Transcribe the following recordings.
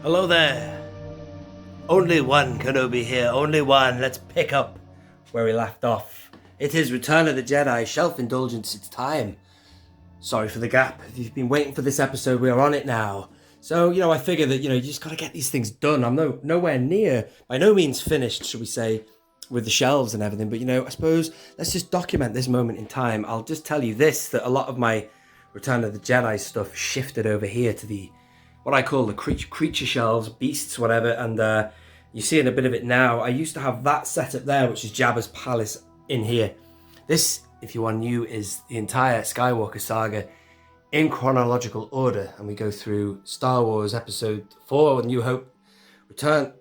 Hello there. Only one Kenobi here, only one. Let's pick up where we left off. It is Return of the Jedi, Shelf Indulgence, it's time. Sorry for the gap. If you've been waiting for this episode, we are on it now. So, I figure that, you just got to get these things done. I'm nowhere near, by no means finished, should we say, with the shelves and everything. But, I suppose let's just document this moment in time. I'll just tell you this, that a lot of my Return of the Jedi stuff shifted over here to the what I call the creature shelves, beasts, whatever, and you're seeing a bit of it now. I used to have that set up there, which is Jabba's palace in here. This, if you are new, is the entire Skywalker saga in chronological order, and we go through Star Wars Episode 4, New Hope, Return,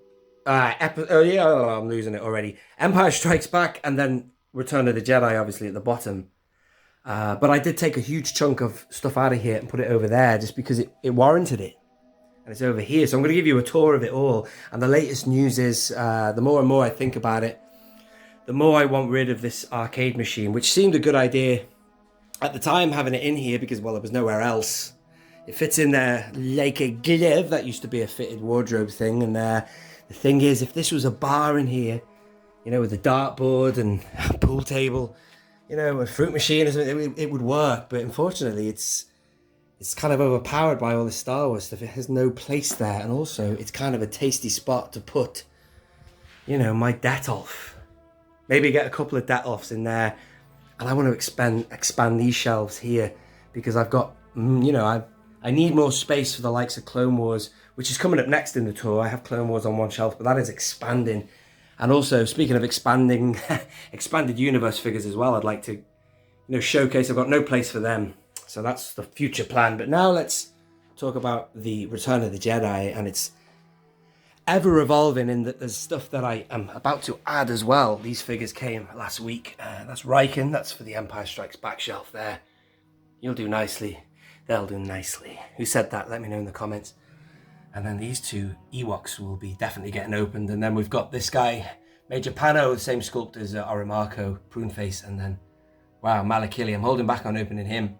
I'm losing it already, Empire Strikes Back, and then Return of the Jedi, obviously, at the bottom. But I did take a huge chunk of stuff out of here and put it over there, just because it warranted it. And it's over here, so I'm going to give you a tour of it all. And the latest news is, the more and more I think about it, the more I want rid of this arcade machine, which seemed a good idea at the time, having it in here, because, well, there was nowhere else. It fits in there like a glove. That used to be a fitted wardrobe thing. And the thing is, if this was a bar in here, with a dartboard and a pool table, a fruit machine or something, it would work. But unfortunately, it's kind of overpowered by all this Star Wars stuff. It has no place there, and also it's kind of a tasty spot to put, my Detolf. Maybe get a couple of Detolfs in there, and I want to expand these shelves here, because I've got, I need more space for the likes of Clone Wars, which is coming up next in the tour. I have Clone Wars on one shelf, but that is expanding. And also, speaking of expanding, expanded universe figures as well, I'd like to, showcase. I've got no place for them. So that's the future plan. But now let's talk about the Return of the Jedi, and it's ever evolving in that there's stuff that I am about to add as well. These figures came last week. That's Riken. That's for the Empire Strikes Back shelf there. You'll do nicely. They'll do nicely. Who said that? Let me know in the comments. And then these two Ewoks will be definitely getting opened. And then we've got this guy, Major Pano, the same sculpt as Orimarco, Prune Face. And then, wow, Malakili. I'm holding back on opening him.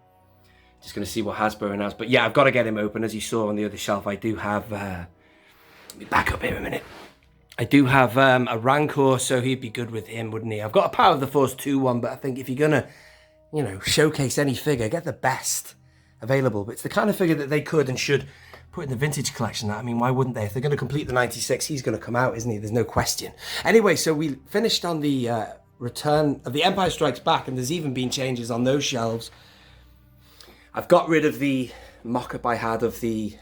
Just going to see what Hasbro announced. But yeah, I've got to get him open. As you saw on the other shelf, I do have... let me back up here a minute. I do have a Rancor, so he'd be good with him, wouldn't he? I've got a Power of the Force 2 one, but I think if you're going to, showcase any figure, get the best available. But it's the kind of figure that they could and should put in the vintage collection. I mean, why wouldn't they? If they're going to complete the 96, he's going to come out, isn't he? There's no question. Anyway, so we finished on the Return of the Empire Strikes Back, and there's even been changes on those shelves. I've got rid of the mock-up I had of the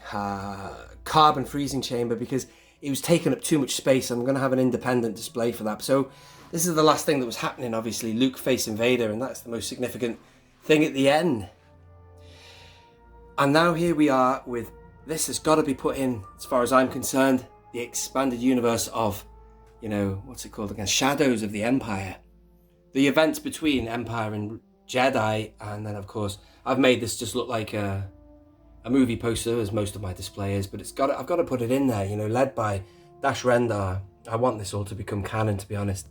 carbon freezing chamber, because it was taking up too much space. I'm going to have an independent display for that. So this is the last thing that was happening, obviously. Luke facing Vader, and that's the most significant thing at the end. And now here we are with... This has got to be put in, as far as I'm concerned, the expanded universe of, what's it called again? Shadows of the Empire. The events between Empire and Jedi, and then, of course, I've made this just look like a movie poster, as most of my display is, but I've got to put it in there, led by Dash Rendar. I want this all to become canon, to be honest.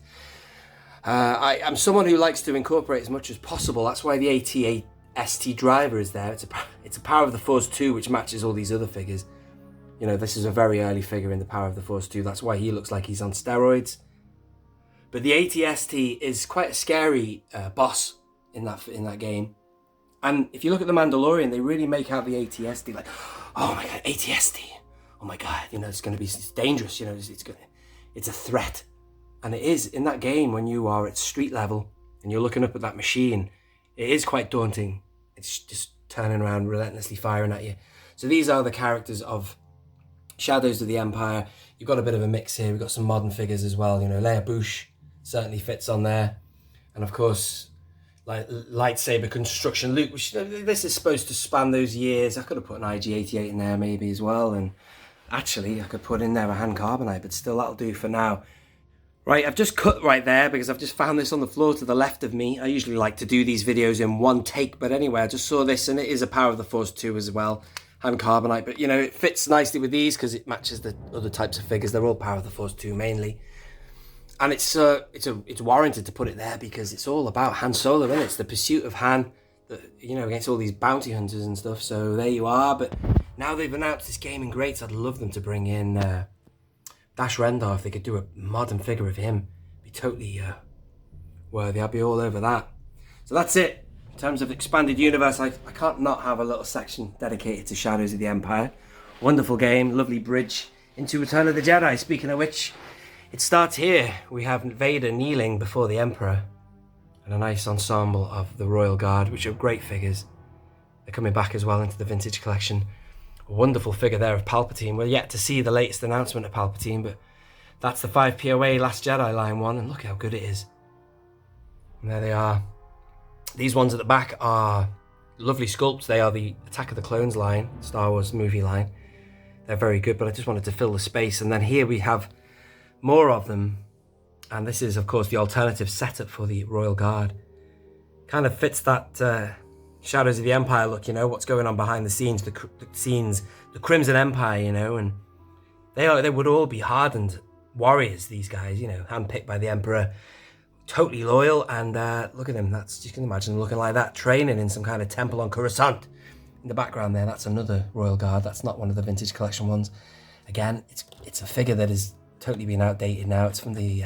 I'm someone who likes to incorporate as much as possible. That's why the AT-ST driver is there. It's a Power of the Force 2, which matches all these other figures. This is a very early figure in the Power of the Force 2. That's why he looks like he's on steroids. But the AT-ST is quite a scary boss in that game. And if you look at The Mandalorian, they really make out the AT-ST like, oh my god, AT-ST. Oh my god, it's going to be dangerous. It's a threat. And it is in that game when you are at street level and you're looking up at that machine. It is quite daunting. It's just turning around, relentlessly firing at you. So these are the characters of Shadows of the Empire. You've got a bit of a mix here. We've got some modern figures as well. Leia Bouche certainly fits on there. And of course, like lightsaber construction Luke, which this is supposed to span those years. I could have put an IG-88 in there maybe as well. And actually, I could put in there a hand carbonite, but still that'll do for now. Right, I've just cut right there because I've just found this on the floor to the left of me. I usually like to do these videos in one take, but anyway, I just saw this, and it is a Power of the Force 2 as well, hand carbonite. But, it fits nicely with these because it matches the other types of figures. They're all Power of the Force 2 mainly. And it's warranted to put it there because it's all about Han Solo, isn't it? It's the pursuit of Han, you know, against all these bounty hunters and stuff. So there you are. But now they've announced this Gaming Greats, I'd love them to bring in Dash Rendar. If they could do a modern figure of him, be totally worthy. I'd be all over that. So that's it. In terms of expanded universe, I can't not have a little section dedicated to Shadows of the Empire. Wonderful game, lovely bridge into Return of the Jedi. Speaking of which, it starts here. We have Vader kneeling before the Emperor, and a nice ensemble of the Royal Guard, which are great figures. They're coming back as well into the vintage collection. A wonderful figure there of Palpatine. We're yet to see the latest announcement of Palpatine, but that's the 5 POA Last Jedi line one, and look how good it is. And there they are. These ones at the back are lovely sculpts. They are the Attack of the Clones line, Star Wars movie line. They're very good, but I just wanted to fill the space. And then here we have more of them. And this is, of course, the alternative setup for the Royal Guard. Kind of fits that Shadows of the Empire look, you know, what's going on behind the scenes, the Crimson Empire, you know, and they would all be hardened warriors, these guys, you know, handpicked by the Emperor, totally loyal. And look at him, you can imagine looking like that, training in some kind of temple on Coruscant. In the background there, that's another Royal Guard. That's not one of the vintage collection ones. Again, it's a figure that has totally been outdated now. It's from the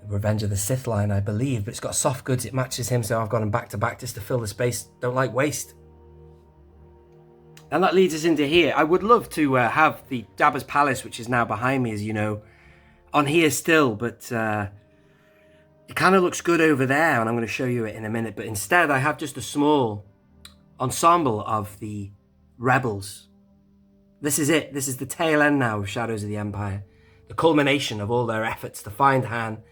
Revenge of the Sith line, I believe, but it's got soft goods. It matches him, so I've got him back to back just to fill the space. Don't like waste. And that leads us into here. I would love to have the Jabba's Palace, which is now behind me, as you know, on here still, but it kind of looks good over there, and I'm going to show you it in a minute. But instead, I have just a small ensemble of the rebels. This is it. This is the tail end now of Shadows of the Empire. The culmination of all their efforts to find Han.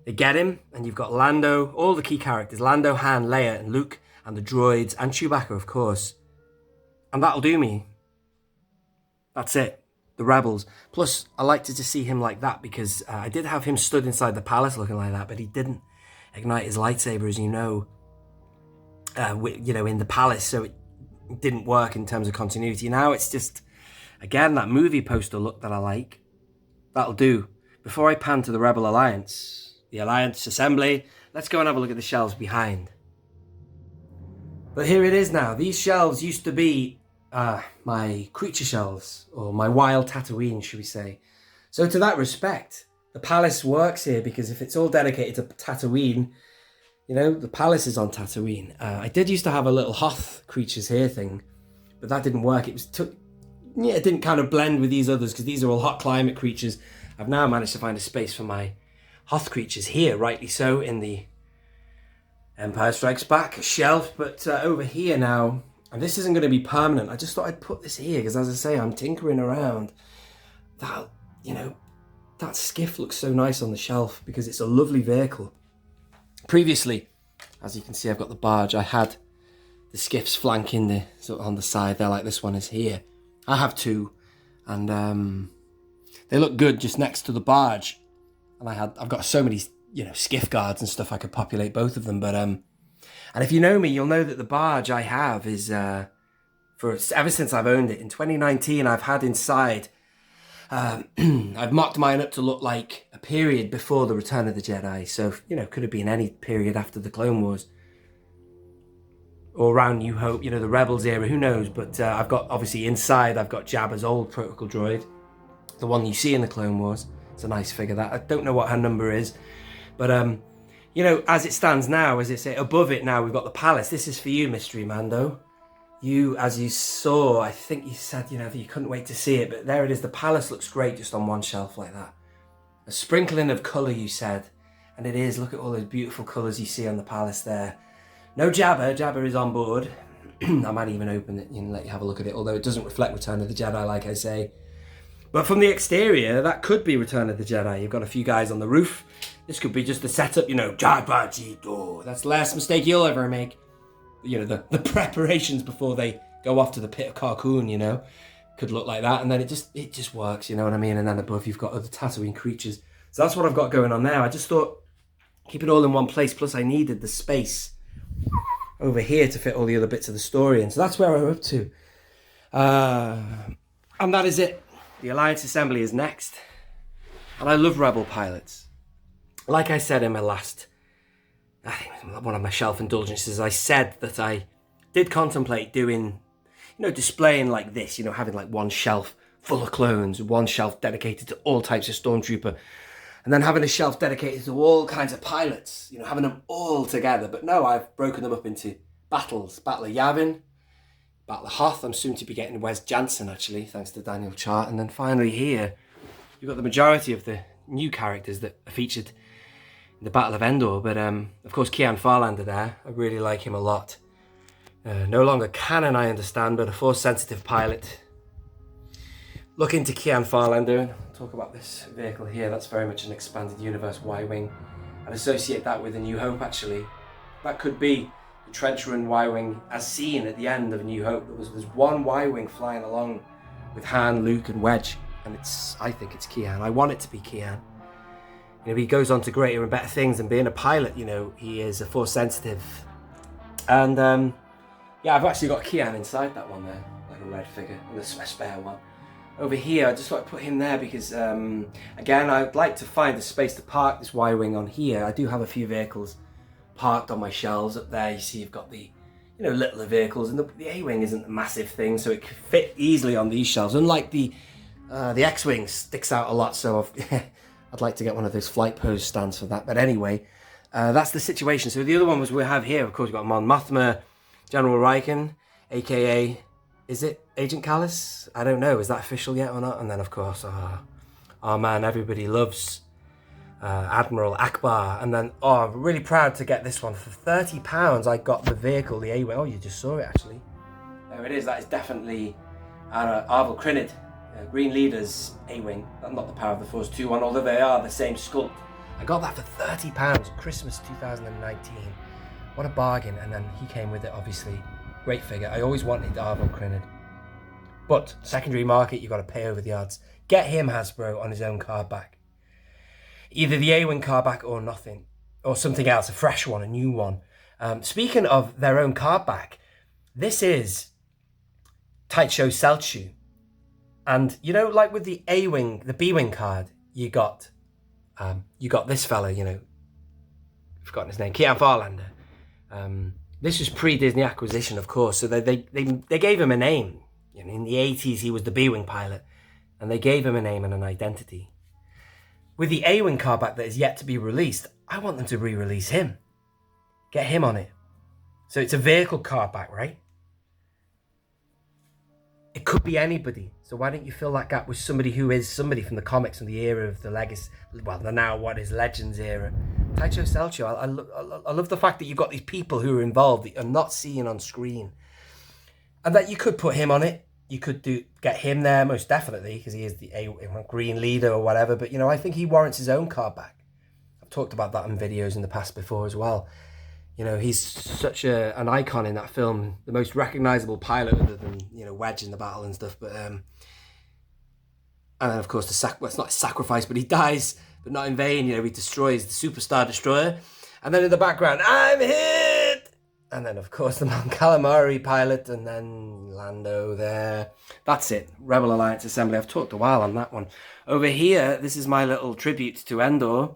They get him, and you've got Lando, all the key characters, Lando, Han, Leia, and Luke, and the droids, and Chewbacca, of course. And that'll do me. That's it. The rebels. Plus, I liked to see him like that, because I did have him stood inside the palace looking like that, but he didn't ignite his lightsaber, as you know, in the palace, so it didn't work in terms of continuity. Now it's just, again, that movie poster look that I like. That'll do. Before I pan to the Rebel Alliance, the Alliance Assembly, let's go and have a look at the shelves behind. But here it is now. These shelves used to be my creature shelves, or my wild Tatooine, should we say. So to that respect, the palace works here, because if it's all dedicated to Tatooine, you know, the palace is on Tatooine. I did used to have a little Hoth creatures here thing, but that didn't work. It didn't kind of blend with these others, because these are all hot climate creatures. I've now managed to find a space for my Hoth creatures here, rightly so, in the Empire Strikes Back shelf. But over here now, and this isn't going to be permanent. I just thought I'd put this here, because as I say, I'm tinkering around. That, you know, that skiff looks so nice on the shelf, because it's a lovely vehicle. Previously, as you can see, I've got the barge. I had the skiffs flanking the sort of on the side there, like this one is here. I have two, and they look good just next to the barge. And I've got so many, you know, skiff guards and stuff. I could populate both of them. But and if you know me, you'll know that the barge I have is ever since I've owned it in 2019. I've had inside. I've mocked mine up to look like a period before the Return of the Jedi. So, you know, could have been any period after the Clone Wars. Or around New Hope, you know, the Rebels era, who knows. But I've got, obviously, inside, I've got Jabba's old protocol droid. The one you see in the Clone Wars. It's a nice figure, that. I don't know what her number is. But, you know, as it stands now, as I say, above it now, we've got the palace. This is for you, Mystery Mando. You, as you saw, I think you said, you know, you couldn't wait to see it, but there it is. The palace looks great just on one shelf like that. A sprinkling of colour, you said, and it is. Look at all those beautiful colours you see on the palace there. No Jabba. Jabba is on board. I might even open it and let you have a look at it, although it doesn't reflect Return of the Jedi, like I say. But from the exterior, that could be Return of the Jedi. You've got a few guys on the roof. This could be just the setup, you know, Jabba Jito. That's the last mistake you'll ever make. You know, the preparations before they go off to the pit of Carcoon, you know, could look like that. And then it just works, you know what I mean? And then above you've got other Tatooine creatures. So that's what I've got going on now. I just thought, keep it all in one place. Plus I needed the space over here to fit all the other bits of the story in. So that's where we're up to. And that is it. The Alliance Assembly is next. And I love Rebel pilots. Like I said in my last I think one of my shelf indulgences, I said that I did contemplate doing, displaying like this, having like one shelf full of clones, one shelf dedicated to all types of Stormtrooper, and then having a shelf dedicated to all kinds of pilots, having them all together. But no, I've broken them up into battles. Battle of Yavin, Battle of Hoth. I'm soon to be getting Wes Jansen, actually, thanks to Daniel Chart. And then finally here, you've got the majority of the new characters that are featured in the Battle of Endor. But of course, Kian Farlander there. I really like him a lot. No longer canon, I understand, but a Force-sensitive pilot. Look into Kian Farlander and talk about this vehicle here. That's very much an expanded universe Y-Wing. I'd associate that with A New Hope, actually. That could be the trench run Y-Wing as seen at the end of A New Hope. There's one Y-Wing flying along with Han, Luke and Wedge, and I think it's Kian. I want it to be Kian. He goes on to greater and better things, and being a pilot, he is a Force sensitive. And yeah, I've actually got Kian inside that one there, like a red figure, and a spare one. Over here, I just like to put him there because, again, I'd like to find a space to park this Y-Wing on here. I do have a few vehicles parked on my shelves up there. You see, you've got the, littler vehicles, and the A-Wing isn't a massive thing, so it can fit easily on these shelves. Unlike the X-Wing sticks out a lot, so I'd like to get one of those flight pose stands for that. But anyway, that's the situation. So the other one we have here, of course, we've got Mon Mothma, General Riken, aka, is it Agent Callus? I don't know, is that official yet or not? And then of course, our man everybody loves, Admiral Akbar. And then, I'm really proud to get this one for £30. I got the vehicle, the A-Wing. Oh, you just saw it actually. There it is, that is definitely Arvel Crinid, Green Leader's A-Wing. Not the Power of the Force 2 one, although they are the same sculpt. I got that for £30, Christmas 2019. What a bargain. And then he came with it, obviously. Great figure. I always wanted Arvel Crinid. But secondary market, you've got to pay over the odds. Get him, Hasbro, on his own card back. Either the A-Wing card back or nothing. Or something else, a fresh one, a new one. Speaking of their own card back, this is Taicho Selchu. And, like with the A-Wing, the B-Wing card, you got this fella, I've forgotten his name, Kian Farlander. This was pre-Disney acquisition, of course, so they gave him a name. In the 80s, he was the B-Wing pilot, and they gave him a name and an identity. With the A-Wing card back that is yet to be released, I want them to re-release him. Get him on it. So it's a vehicle card back, right? It could be anybody. So why don't you fill that gap with somebody who is somebody from the comics from the era of the Legacy, well, the now what is Legends era. Taicho Selchu, I love the fact that you've got these people who are involved that you're not seeing on screen. And that you could put him on it. You could get him there, most definitely, because he is the Green Leader or whatever. But, I think he warrants his own card back. I've talked about that in videos in the past before as well. He's such an icon in that film. The most recognisable pilot other than, Wedge in the battle and stuff. But, and then, of course, it's not a sacrifice, but he dies, but not in vain. He destroys the Superstar Destroyer. And then in the background, I'm hit! And then, of course, the Mon Calamari pilot, and then Lando there. That's it. Rebel Alliance Assembly. I've talked a while on that one. Over here, this is my little tribute to Endor.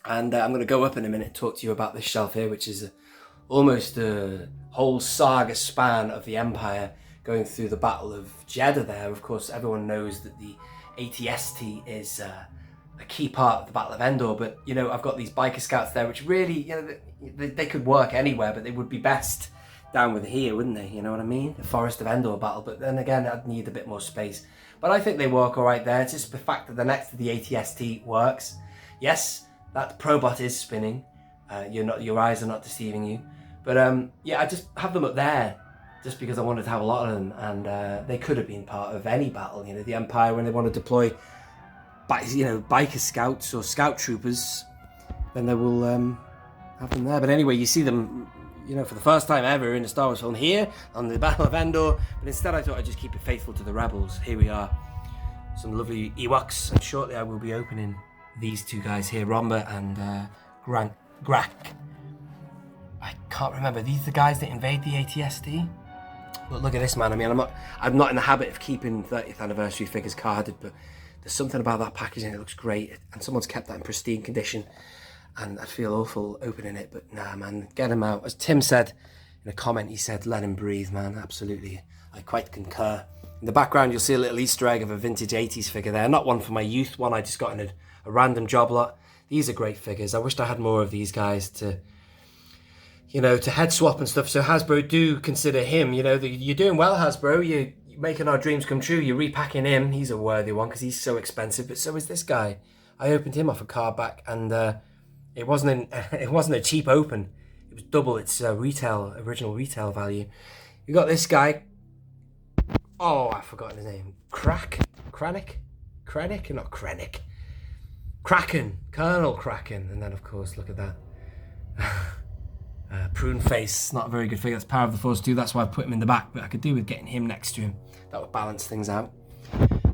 And I'm going to go up in a minute and talk to you about this shelf here, which is almost a whole saga span of the Empire going through the Battle of Jeddah there. Of course, everyone knows that the ATST is a key part of the Battle of Endor. But, I've got these biker scouts there, which really, they could work anywhere, but they would be best down with here, wouldn't they? You know what I mean? The Forest of Endor battle. But then again, I'd need a bit more space. But I think they work all right there. It's just the fact that the next to the ATST works. Yes, that Probot is spinning. Your eyes are not deceiving you. But yeah, I just have them up there just because I wanted to have a lot of them. And they could have been part of any battle. The Empire, when they want to deploy biker scouts or scout troopers, then they will have them there. But anyway, you see them, for the first time ever in a Star Wars film here on the Battle of Endor. But instead, I thought I'd just keep it faithful to the Rebels. Here we are, some lovely Ewoks, and shortly I will be opening these two guys here, Romba and Grak. I can't remember. Are these the guys that invade the ATST? But look at this, man. I mean, I'm not in the habit of keeping 30th anniversary figures carded, but there's something about that packaging. It looks great, and someone's kept that in pristine condition. And I'd feel awful opening it, but nah, man, get him out. As Tim said in a comment, he said, let him breathe, man. Absolutely. I quite concur. In the background, you'll see a little Easter egg of a vintage 80s figure there. Not one for my youth, one I just got in a random job lot. These are great figures. I wished I had more of these guys to, you know, to head swap and stuff. So Hasbro, do consider him. You know, you're doing well, Hasbro. You're making our dreams come true. You're repacking him. He's a worthy one because he's so expensive, but so is this guy. I opened him off a card back, and it wasn't a cheap open. It was double its original retail value. You got this guy. Oh, I've forgotten his name. Krennic, not Krennic. Kraken, Colonel Kraken, and then of course, look at that. Prune face, not a very good figure. That's Power of the Force 2. That's why I put him in the back, but I could do with getting him next to him. That would balance things out.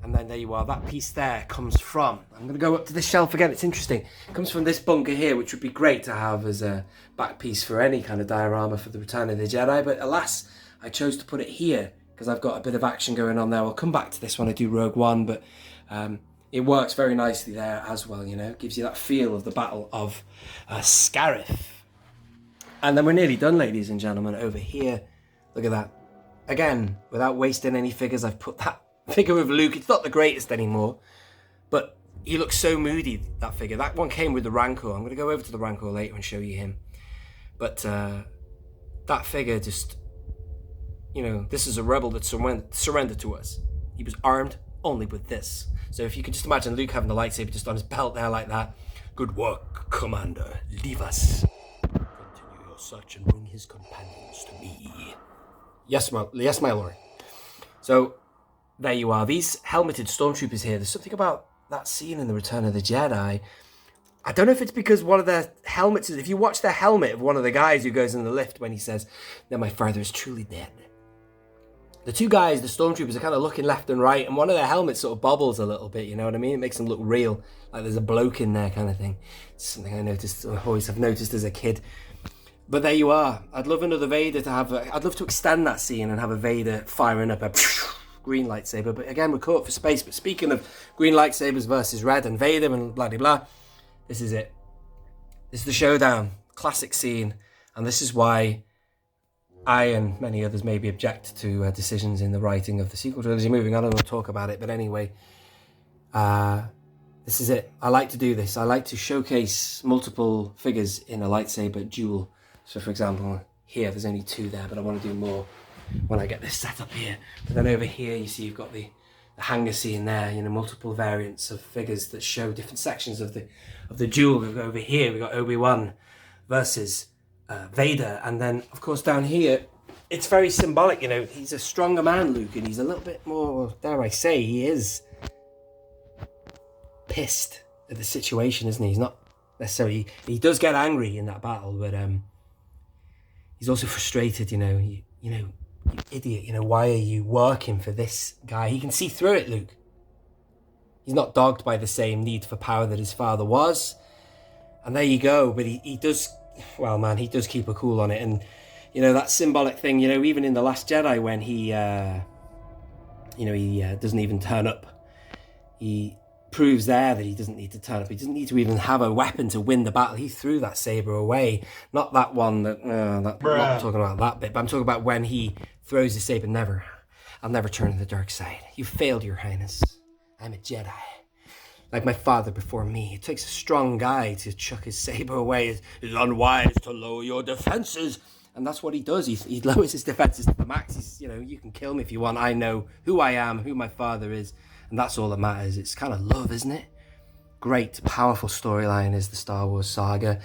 And then there you are. That piece there comes from, I'm going to go up to this shelf again. It's interesting. It comes from this bunker here, which would be great to have as a back piece for any kind of diorama for the Return of the Jedi. But alas, I chose to put it here because I've got a bit of action going on there. I'll come back to this when I do Rogue One, but it works very nicely there as well, you know. It gives you that feel of the Battle of Scarif. And then we're nearly done, ladies and gentlemen, over here. Look at that. Again, without wasting any figures, I've put that figure with Luke. It's not the greatest anymore, but he looks so moody, that figure. That one came with the Rancor. I'm going to go over to the Rancor later and show you him. But that figure just, you know, this is a rebel that surrendered to us. He was armed only with this. So if you can just imagine Luke having the lightsaber just on his belt there like that. Good work, Commander. Leave us. Continue your search and bring his companions to me. Yes, my lord. So there you are. These helmeted stormtroopers here, there's something about that scene in The Return of the Jedi. I don't know if it's because one of their helmets, if you watch the helmet of one of the guys who goes in the lift when he says, "Now my father is truly dead." The two guys, the stormtroopers, are kind of looking left and right, and one of their helmets sort of bobbles a little bit, you know what I mean? It makes them look real, like there's a bloke in there kind of thing. It's something I always have noticed as a kid. But there you are. I'd love another Vader to have, I'd love to extend that scene and have a Vader firing up a green lightsaber, but again, we're caught for space. But speaking of green lightsabers versus red and Vader and blah, blah, blah, this is it. This is the showdown, classic scene, and this is why I and many others maybe object to decisions in the writing of the sequel trilogy. Moving on, and we'll talk about it. But anyway, this is it. I like to do this. I like to showcase multiple figures in a lightsaber duel. So, for example, here there's only two there, but I want to do more when I get this set up here. But then over here, you see you've got the hangar scene there. You know, multiple variants of figures that show different sections of the duel. Over here, we've got Obi-Wan versus Vader, and then of course down here it's very symbolic, you know, he's a stronger man, Luke, and he's a little bit more, dare I say, he is pissed at the situation, isn't he? He's not necessarily, he does get angry in that battle, but he's also frustrated, you know, you idiot, you know, why are you working for this guy? He can see through it, Luke. He's not dogged by the same need for power that his father was, and there you go. But he does, well, man, he does keep a cool on it. And, you know, that symbolic thing, you know, even in The Last Jedi when he doesn't even turn up. He proves there that he doesn't need to turn up. He doesn't need to even have a weapon to win the battle. He threw that saber away. Not that one that, I'm not talking about that bit, but I'm talking about when he throws the saber. Never. I'll never turn to the dark side. You failed, Your Highness. I'm a Jedi. Like my father before me. It takes a strong guy to chuck his saber away. It's unwise to lower your defenses. And that's what he does. He lowers his defenses to the max. He's, you know, you can kill me if you want. I know who I am, who my father is. And that's all that matters. It's kind of love, isn't it? Great, powerful storyline is the Star Wars saga.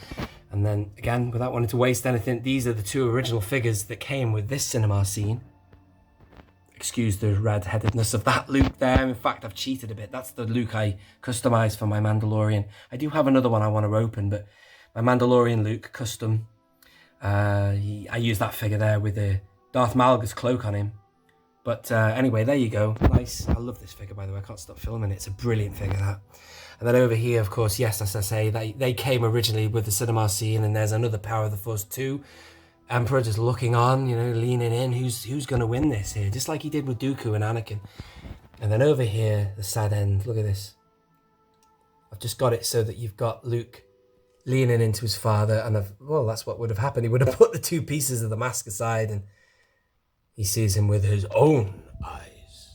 And then, again, without wanting to waste anything, these are the two original figures that came with this cinema scene. Excuse the red-headedness of that Luke there. In fact, I've cheated a bit. That's the Luke I customized for my Mandalorian. I do have another one I want to open, but my Mandalorian Luke custom, I use that figure there with the Darth Malgus cloak on him. But anyway, there you go. Nice. I love this figure, by the way. I can't stop filming it. It's a brilliant figure, that. And then over here, of course, yes, as I say, they came originally with the cinema scene, and there's another Power of the Force 2. Emperor just looking on, you know, leaning in. Who's going to win this here? Just like he did with Dooku and Anakin. And then over here, the sad end. Look at this. I've just got it so that you've got Luke leaning into his father, and well, that's what would have happened. He would have put the two pieces of the mask aside, and he sees him with his own eyes.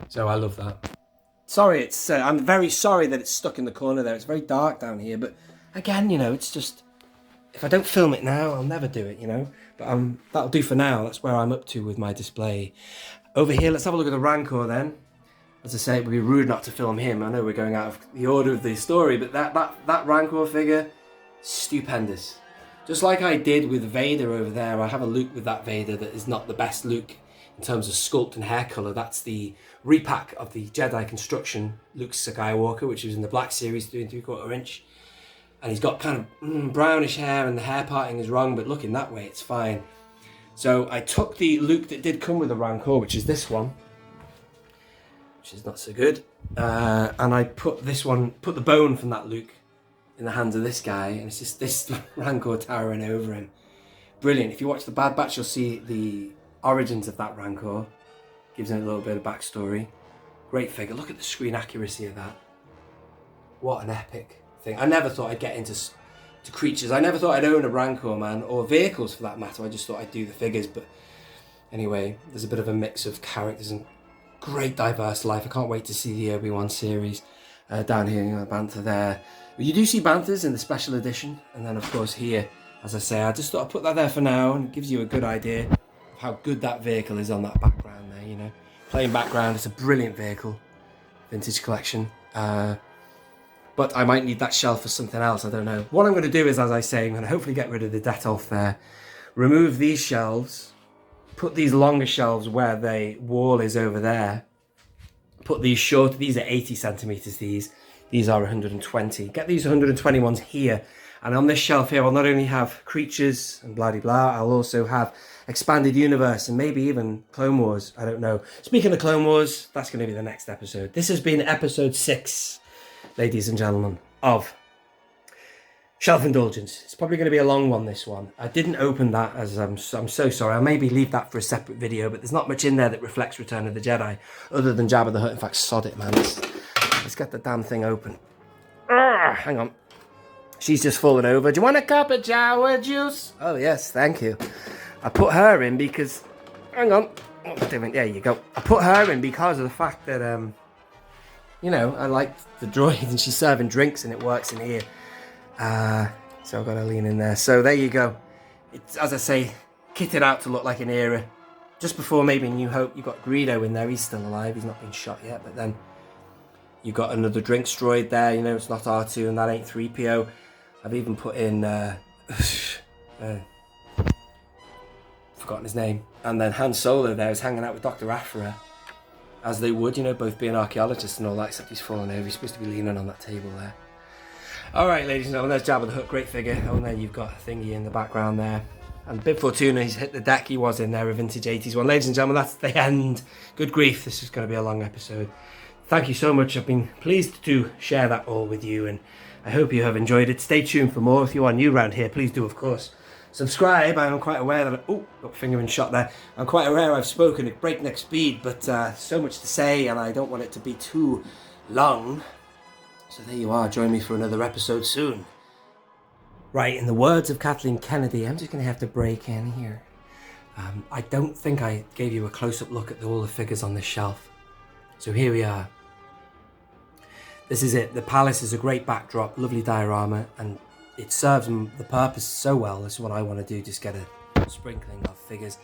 So I love that. Sorry, it's I'm very sorry that it's stuck in the corner there. It's very dark down here, but again, you know, it's just, if I don't film it now, I'll never do it, you know. But that'll do for now. That's where I'm up to with my display. Over here, let's have a look at the Rancor then. As I say, it would be rude not to film him. I know we're going out of the order of the story, but that Rancor figure, stupendous. Just like I did with Vader over there, I have a Luke with that Vader that is not the best Luke in terms of sculpt and hair colour. That's the repack of the Jedi construction Luke Skywalker, which was in the Black Series, 3 3/4 inch. And he's got kind of brownish hair, and the hair parting is wrong, but looking that way, it's fine. So I took the Luke that did come with the Rancor, which is this one, which is not so good, and I put the bone from that Luke in the hands of this guy, and it's just this Rancor towering over him. Brilliant. If you watch the Bad Batch, you'll see the origins of that Rancor. Gives him a little bit of backstory. Great figure. Look at the screen accuracy of that. What an epic thing. I never thought I'd get into creatures. I never thought I'd own a Rancor, man, or vehicles for that matter. I just thought I'd do the figures, but anyway, there's a bit of a mix of characters and great diverse life. I can't wait to see the Obi-Wan series. Down here, you know, Bantha there. But you do see Banthas in the special edition, and then of course here, as I say, I just thought I'd put that there for now, and it gives you a good idea of how good that vehicle is on that background there, you know. Plain background, it's a brilliant vehicle. Vintage collection. But I might need that shelf for something else, I don't know. What I'm going to do is, as I say, I'm going to hopefully get rid of the Detolf there, remove these shelves, put these longer shelves where the wall is over there, put these short, these are 80 centimeters, these are 120. Get these 120 ones here, and on this shelf here I'll not only have creatures and blah de blah, I'll also have expanded universe and maybe even Clone Wars, I don't know. Speaking of Clone Wars, that's going to be the next episode. This has been episode 6, ladies and gentlemen, of Shelf Indulgence. It's probably going to be a long one, this one. I didn't open that, as I'm so sorry. I'll maybe leave that for a separate video, but there's not much in there that reflects Return of the Jedi, other than Jabba the Hutt. In fact, sod it, man. Let's get the damn thing open. Hang on. She's just fallen over. Do you want a cup of Jawa juice? Oh, yes, thank you. I put her in because... Hang on. What am I doing? There you go. I put her in because of the fact that, you know, I like the droid and she's serving drinks and it works in here. So I've got to lean in there. So there you go. It's, as I say, kitted out to look like an era. Just before maybe New Hope, you've got Greedo in there. He's still alive. He's not been shot yet. But then you've got another drinks droid there. You know, it's not R2 and that ain't 3PO. I've even put in... forgotten his name. And then Han Solo there is hanging out with Dr. Aphra. As they would, you know, both being archaeologists and all that, except he's fallen over. He's supposed to be leaning on that table there. Alright, ladies and gentlemen, there's Jabba the Hutt, great figure. Oh, and then you've got Thingy in the background there. And Bib Fortuna, he's hit the deck, he was in there, a vintage 80s one. Ladies and gentlemen, that's the end. Good grief, this is going to be a long episode. Thank you so much, I've been pleased to share that all with you, and I hope you have enjoyed it. Stay tuned for more. If you are new around here, please do, of course, subscribe. I'm quite aware that... Oh, got finger in shot there. I'm quite aware I've spoken at breakneck speed, but so much to say, and I don't want it to be too long. So there you are, join me for another episode soon. Right, in the words of Kathleen Kennedy, I'm just going to have to break in here. I don't think I gave you a close-up look at all the figures on this shelf. So here we are. This is it. The palace is a great backdrop, lovely diorama, and it serves the purpose so well. This is what I want to do, just get a sprinkling of figures.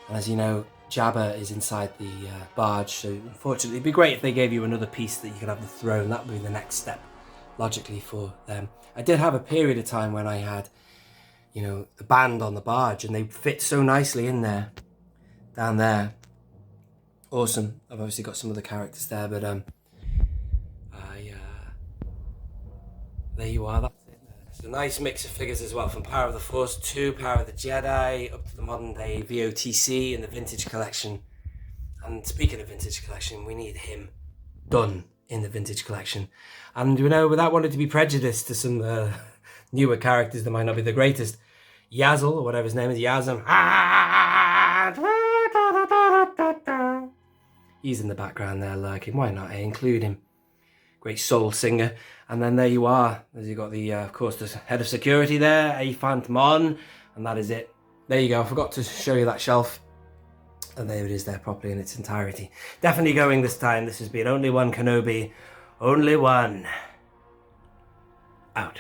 And as you know, Jabba is inside the barge, so unfortunately it'd be great if they gave you another piece that you could have the throne. That would be the next step, logically, for them. I did have a period of time when I had, you know, the band on the barge, and they fit so nicely in there, down there. Awesome. I've obviously got some of the characters there, but there you are. That's it. It's a nice mix of figures as well, from Power of the Force to Power of the Jedi, up to the modern day VOTC and the vintage collection. And speaking of vintage collection, we need him done in the vintage collection. And, you know, without wanting to be prejudiced to some newer characters that might not be the greatest, Yazzle, or whatever his name is, Yazam, he's in the background there lurking. Why not? Include him. great soul singer. And then there you are. As you got the, of course, the head of security there, A Phantom on, and that is it. There you go. I forgot to show you that shelf. And there it is there properly in its entirety. Definitely going this time. This has been Only One Kenobi. Only one. Out.